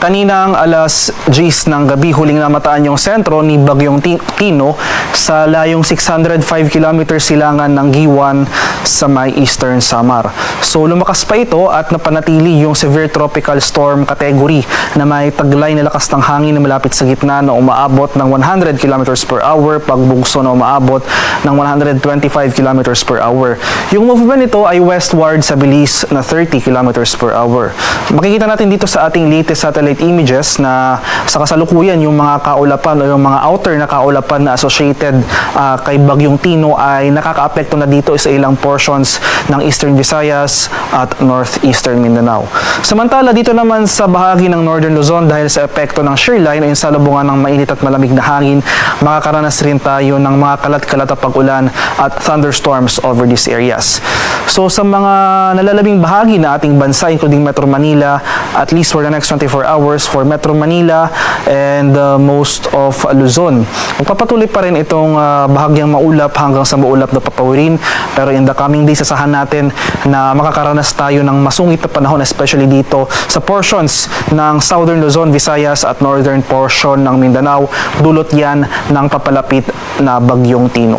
Kaninang alas 10 ng gabi, huling namataan yung sentro ni Bagyong Tino sa layong 605 km silangan ng Giwan sa may Eastern Samar. So lumakas pa ito at napanatili yung severe tropical storm category na may taglay na lakas ng hangin na malapit sa gitna na umaabot ng 100 km per hour, pagbugso na umaabot ng 125 km per hour. Yung movement nito ay westward sa bilis na 30 km per hour. Makikita natin dito sa ating latest satellite images na sa kasalukuyan yung mga kaulapan o yung mga outer na kaulapan na associated kay Bagyong Tino ay nakakaapekto na dito sa ilang portions ng Eastern Visayas at Northeastern Mindanao. Samantala dito naman sa bahagi ng Northern Luzon, dahil sa epekto ng shear line o yung salubungan ng mainit at malamig na hangin, makakaranas rin tayo ng mga kalat-kalat na pag-ulan at thunderstorms over these areas. So sa mga nalalabing bahagi na ating bansa, including Metro Manila, at least for the next 24 hours for Metro Manila and most of Luzon, magpapatuloy pa rin itong bahagyang maulap hanggang sa maulap na papawirin, pero in the coming days asahan natin na makakaranas tayo ng masungit na panahon, especially dito sa portions ng Southern Luzon, Visayas at Northern portion ng Mindanao, dulot yan ng papalapit na Bagyong Tino.